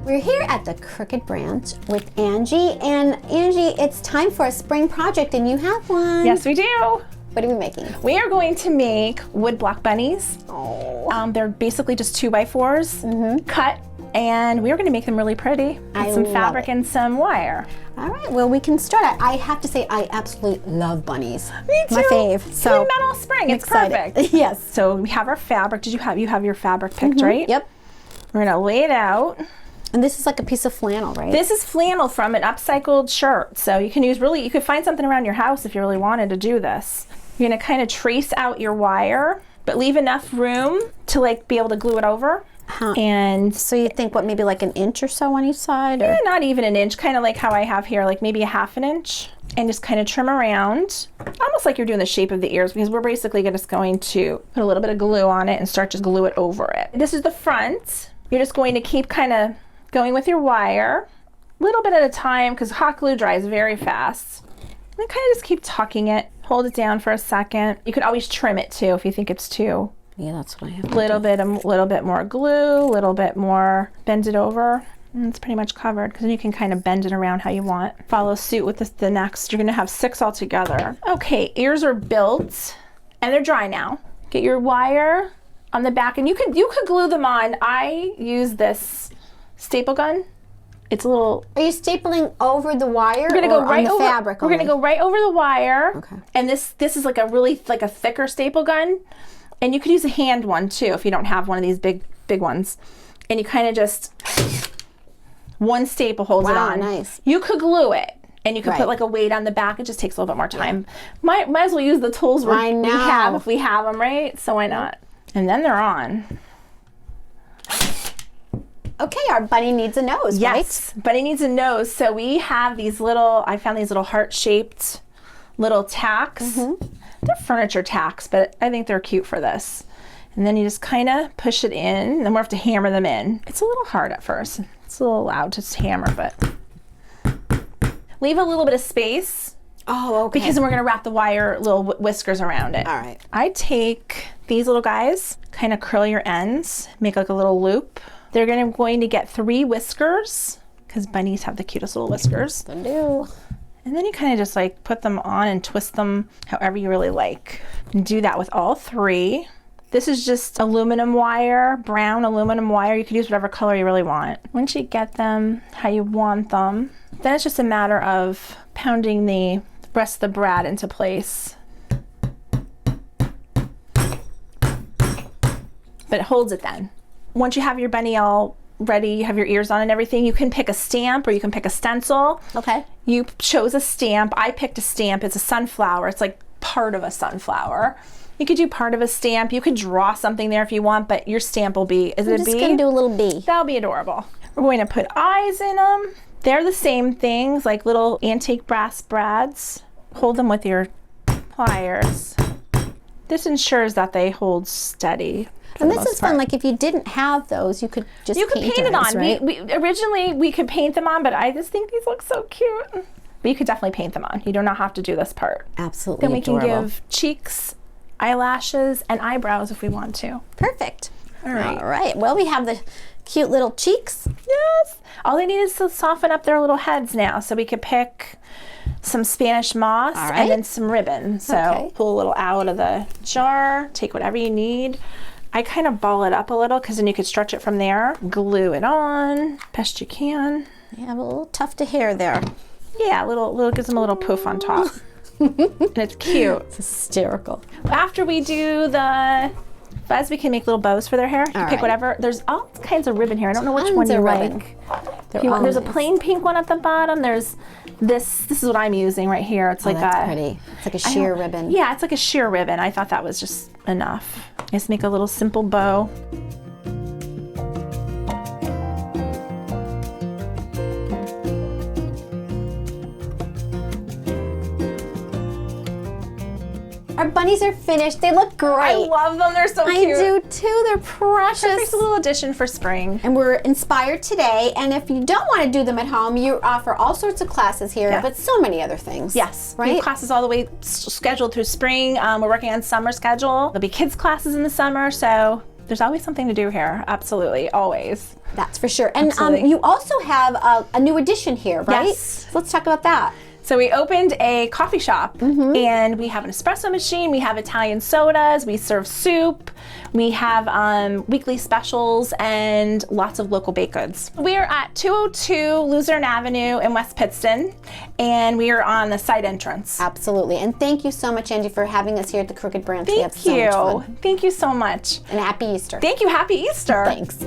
We're here at the Crooked Branch with Angie, and Angie, it's time for a spring project and you have one. Yes, we do. What are we making? We are going to make wood block bunnies. Oh. They're basically just 2x4s cut, and we are going to make them really pretty with some fabric and some wire. All right, well, we can start. I have to say, I absolutely love bunnies. Me too. My fave. So we met all spring. It's perfect. Yes. So we have our fabric. You have your fabric picked, right? Yep. We're going to lay it out. And this is like a piece of flannel, right? This is flannel from an upcycled shirt. So you can use you could find something around your house if you really wanted to do this. You're gonna kind of trace out your wire, but leave enough room to like be able to glue it over. And so you think what, maybe like an inch or so on each side? Or? Yeah, not even an inch, kind of like how I have here, like maybe a ½ an inch. And just kind of trim around, almost like you're doing the shape of the ears, because we're basically just going to put a little bit of glue on it and start to glue it over it. This is the front. You're just going to keep kind of going with your wire, a little bit at a time, because hot glue dries very fast. And kind of just keep tucking it, hold it down for a second. You could always trim it too if you think it's too. Yeah, that's what I have. A little bit more glue, a little bit more, bend it over. And it's pretty much covered, because then you can kind of bend it around how you want. Follow suit with the next. You're gonna have 6 all together. Okay, ears are built and they're dry now. Get your wire on the back, and you could glue them on. I use this staple gun. It's a little. Are you stapling over the wire? We're gonna go right over fabric. We're gonna go right over the wire. Okay. And this is like a thicker staple gun, and you could use a hand one too if you don't have one of these big ones. And you kind of just one staple holds it on. Nice. You could glue it, and you could put like a weight on the back. It just takes a little bit more time. Might as well use the tools we have if we have them, right? So why not? And then they're on. Okay, our bunny needs a nose, yes, right? Bunny needs a nose. So we have these I found these little heart-shaped little tacks. They're furniture tacks, but I think they're cute for this. And then you just kind of push it in, and then we'll have to hammer them in. It's a little hard at first. It's a little loud to hammer, but leave a little bit of space. Oh, okay. Because then we're gonna wrap the wire little whiskers around it. All right. I take these little guys, kind of curl your ends, make like a little loop. They're going to get 3 whiskers, because bunnies have the cutest little whiskers. They do. And then you kind of just like put them on and twist them however you really like. And do that with all 3. This is just aluminum wire, brown aluminum wire. You could use whatever color you really want. Once you get them how you want them, then it's just a matter of pounding the rest of the brad into place. But it holds it then. Once you have your bunny all ready, you have your ears on and everything, you can pick a stamp or you can pick a stencil. Okay. You chose a stamp. I picked a stamp. It's a sunflower. It's like part of a sunflower. You could do part of a stamp. You could draw something there if you want, but your stamp will be, is it a bee? I'm just going to do a little bee. That'll be adorable. We're going to put eyes in them. They're the same things, like little antique brass brads. Hold them with your pliers. This ensures that they hold steady. And this is fun. Like if you didn't have those, you could just paint it on. Right? Originally we could paint them on, but I just think these look so cute. But you could definitely paint them on. You do not have to do this part. Absolutely. Then we adorable. can give cheeks, eyelashes, and eyebrows if we want to. Perfect. All right. All right. Well, we have the cute little cheeks. Yes. All they need is to soften up their little heads now. So we could pick some Spanish moss and then some ribbon. So pull a little out of the jar, take whatever you need. I kind of ball it up a little, because then you could stretch it from there. Glue it on best you can. Yeah, a little tuft of hair there. Yeah, little gives them a little poof on top. And it's cute. It's hysterical. After we do the fuzz, we can make little bows for their hair. You pick whatever. There's all kinds of ribbon here. I don't know which one you like. There's a plain pink one at the bottom. There's this is what I'm using right here. It's like that's pretty. It's like a sheer ribbon. Yeah, it's like a sheer ribbon. I thought that was just enough. Just make a little simple bow. Our bunnies are finished. They look great. I love them. They're so cute. I do too. They're precious. Perfect little addition for spring. And we're inspired today. And if you don't want to do them at home, you offer all sorts of classes here, but so many other things. Yes. Right? We have classes all the way scheduled through spring. We're working on summer schedule. There'll be kids classes in the summer. So there's always something to do here. Absolutely, always. That's for sure. And Absolutely. you also have a new addition here, right? Yes. So let's talk about that. So we opened a coffee shop, and we have an espresso machine, we have Italian sodas, we serve soup, we have weekly specials, and lots of local baked goods. We are at 202 Luzerne Avenue in West Pittston, and we are on the side entrance. Absolutely. And thank you so much, Angie, for having us here at the Crooked Branch. We have Thank so much you. fun. Thank you so much. And happy Easter. Thank you. Happy Easter. Thanks.